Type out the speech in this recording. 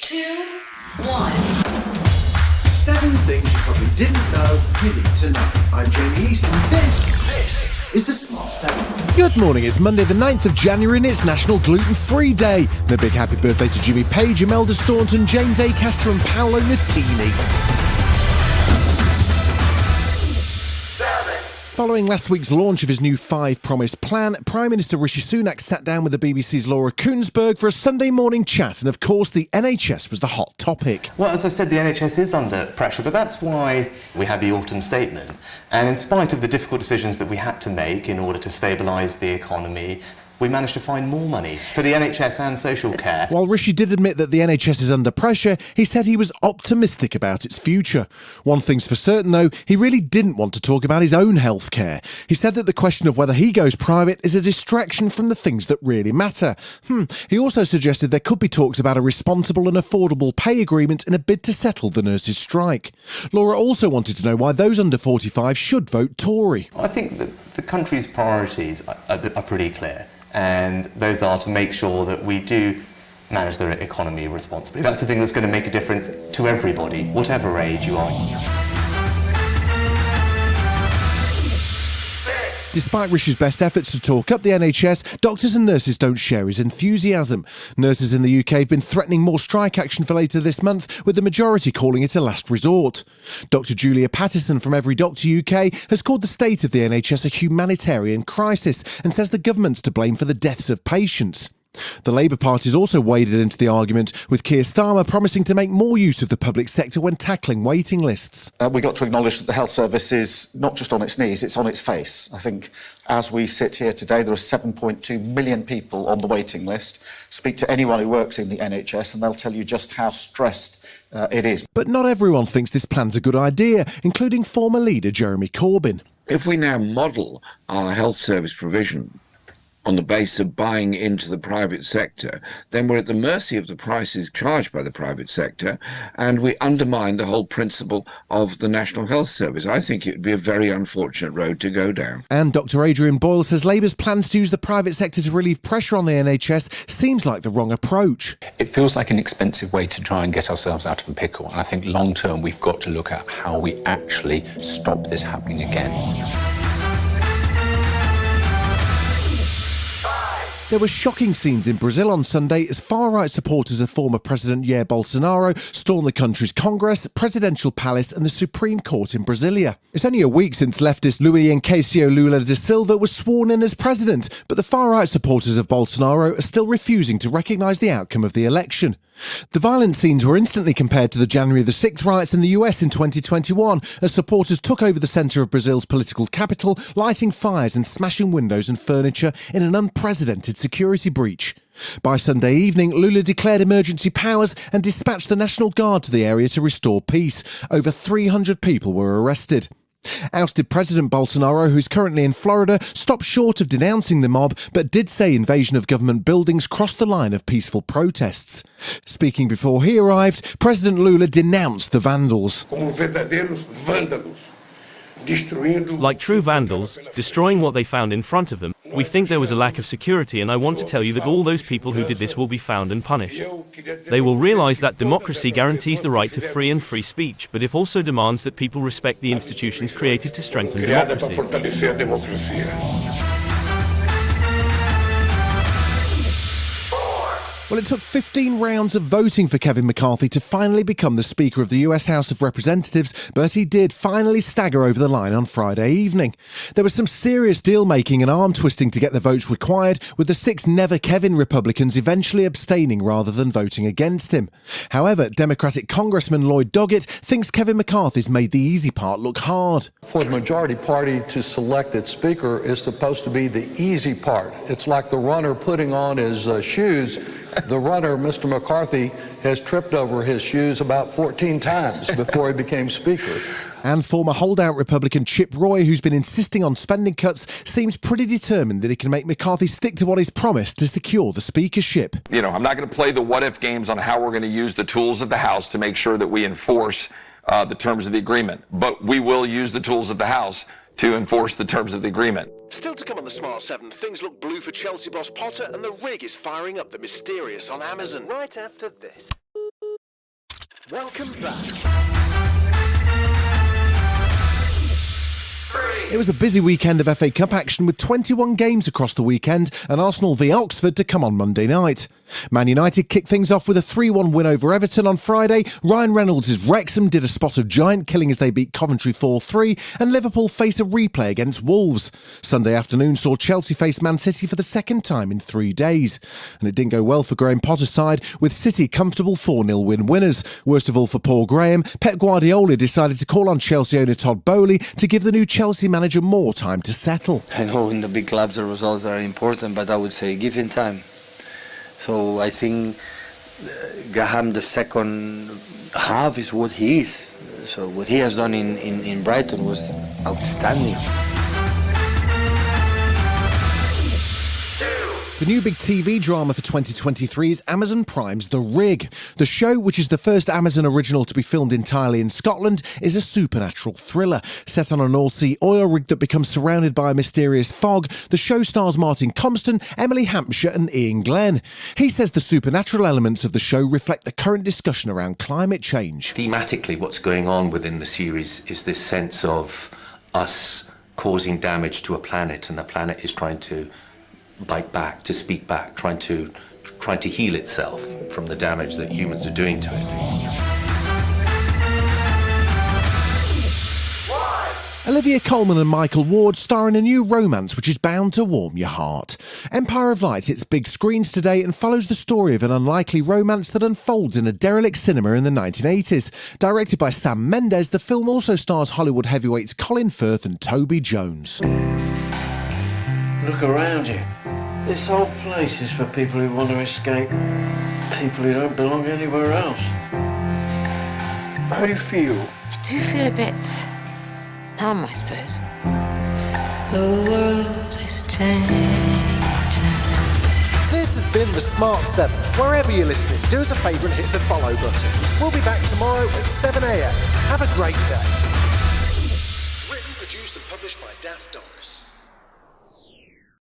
2, 1. 7 things you probably didn't know you need to know. I'm Jamie East, and this is the Smart 7. Good morning, it's Monday the 9th of January and it's National Gluten-Free Day. And a big happy birthday to Jimmy Page, Imelda Staunton, James Acaster and Paolo Nutini. Following last week's launch of his new 5 Promise plan, Prime Minister Rishi Sunak sat down with the BBC's Laura Kuenssberg for a Sunday morning chat, and of course the NHS was the hot topic. Well, as I said, the NHS is under pressure, but that's why we had the autumn statement. And in spite of the difficult decisions that we had to make in order to stabilise the economy, we managed to find more money for the NHS and social care. While Rishi did admit that the NHS is under pressure, he said he was optimistic about its future. One thing's for certain though, he really didn't want to talk about his own healthcare. He said that the question of whether he goes private is a distraction from the things that really matter. He also suggested there could be talks about a responsible and affordable pay agreement in a bid to settle the nurses' strike. Laura also wanted to know why those under 45 should vote Tory. I think that the country's priorities are pretty clear. And those are to make sure that we do manage the economy responsibly. That's the thing that's going to make a difference to everybody, whatever age you are. Despite Rishi's best efforts to talk up the NHS, doctors and nurses don't share his enthusiasm. Nurses in the UK have been threatening more strike action for later this month, with the majority calling it a last resort. Dr Julia Pattison from Every Doctor UK has called the state of the NHS a humanitarian crisis and says the government's to blame for the deaths of patients. The Labour Party's also waded into the argument, with Keir Starmer promising to make more use of the public sector when tackling waiting lists. We've got to acknowledge that the health service is not just on its knees, it's on its face. I think as we sit here today, there are 7.2 million people on the waiting list. Speak to anyone who works in the NHS and they'll tell you just how stressed it is. But not everyone thinks this plan's a good idea, including former leader Jeremy Corbyn. If we now model our health service provision on the basis of buying into the private sector, then we're at the mercy of the prices charged by the private sector, and we undermine the whole principle of the National Health Service. I think it would be a very unfortunate road to go down. And Dr Adrian Boyle says Labour's plans to use the private sector to relieve pressure on the NHS seems like the wrong approach. It feels like an expensive way to try and get ourselves out of the pickle, and I think long term we've got to look at how we actually stop this happening again. There were shocking scenes in Brazil on Sunday as far-right supporters of former President Jair Bolsonaro stormed the country's Congress, presidential palace and the Supreme Court in Brasilia. It's only a week since leftist Luiz Inácio Lula da Silva was sworn in as president, but the far-right supporters of Bolsonaro are still refusing to recognise the outcome of the election. The violent scenes were instantly compared to the January the 6th riots in the US in 2021, as supporters took over the centre of Brazil's political capital, lighting fires and smashing windows and furniture in an unprecedented security breach. By Sunday evening, Lula declared emergency powers and dispatched the National Guard to the area to restore peace. Over 300 people were arrested. Ousted President Bolsonaro, who's currently in Florida, stopped short of denouncing the mob, but did say invasion of government buildings crossed the line of peaceful protests. Speaking before he arrived, President Lula denounced the vandals. Like true vandals, destroying what they found in front of them. We think there was a lack of security, and I want to tell you that all those people who did this will be found and punished. They will realize that democracy guarantees the right to free and free speech, but it also demands that people respect the institutions created to strengthen democracy. Well, it took 15 rounds of voting for Kevin McCarthy to finally become the Speaker of the US House of Representatives, but he did finally stagger over the line on Friday evening. There was some serious deal-making and arm-twisting to get the votes required, with the 6 Never Kevin Republicans eventually abstaining rather than voting against him. However, Democratic Congressman Lloyd Doggett thinks Kevin McCarthy's made the easy part look hard. For the majority party to select its Speaker is supposed to be the easy part. It's like the runner putting on his shoes. The runner, Mr. McCarthy, has tripped over his shoes about 14 times before he became Speaker. And former holdout Republican Chip Roy, who's been insisting on spending cuts, seems pretty determined that he can make McCarthy stick to what he's promised to secure the speakership. I'm not going to play the what-if games on how we're going to use the tools of the House to make sure that we enforce the terms of the agreement. But we will use the tools of the House to enforce the terms of the agreement. Still to come on the Smart 7, things look blue for Chelsea boss Potter and the rig is firing up the mysterious on Amazon. Right after this. Welcome back. It was a busy weekend of FA Cup action with 21 games across the weekend and Arsenal v Oxford to come on Monday night. Man United kicked things off with a 3-1 win over Everton on Friday. Ryan Reynolds' Wrexham did a spot of giant killing as they beat Coventry 4-3, and Liverpool face a replay against Wolves. Sunday afternoon saw Chelsea face Man City for the second time in 3 days. And it didn't go well for Graham Potter's side, with City comfortable 4-0 win winners. Worst of all for Paul Graham, Pep Guardiola decided to call on Chelsea owner Todd Bowley to give the new Chelsea manager more time to settle. I know in the big clubs the results are important, but I would say give him time. So I think Graham, the second half is what he is. So what he has done in Brighton was outstanding. The new big TV drama for 2023 is Amazon Prime's The Rig. The show, which is the first Amazon original to be filmed entirely in Scotland, is a supernatural thriller. Set on a North Sea oil rig that becomes surrounded by a mysterious fog, the show stars Martin Compston, Emily Hampshire and Ian Glenn. He says the supernatural elements of the show reflect the current discussion around climate change. Thematically, what's going on within the series is this sense of us causing damage to a planet, and the planet is trying to bite back, to speak back, trying to heal itself from the damage that humans are doing to it. Olivia Colman and Michael Ward star in a new romance which is bound to warm your heart. Empire of Light hits big screens today and follows the story of an unlikely romance that unfolds in a derelict cinema in the 1980s. Directed by Sam Mendes, the film also stars Hollywood heavyweights Colin Firth and Toby Jones. Look around you. This whole place is for people who want to escape, people who don't belong anywhere else. How do you feel? I do feel a bit numb, I suppose. The world is changing. This has been The Smart 7. Wherever you're listening, do us a favour and hit the follow button. We'll be back tomorrow at 7 a.m. Have a great day. Written, produced and published by Daft Doris.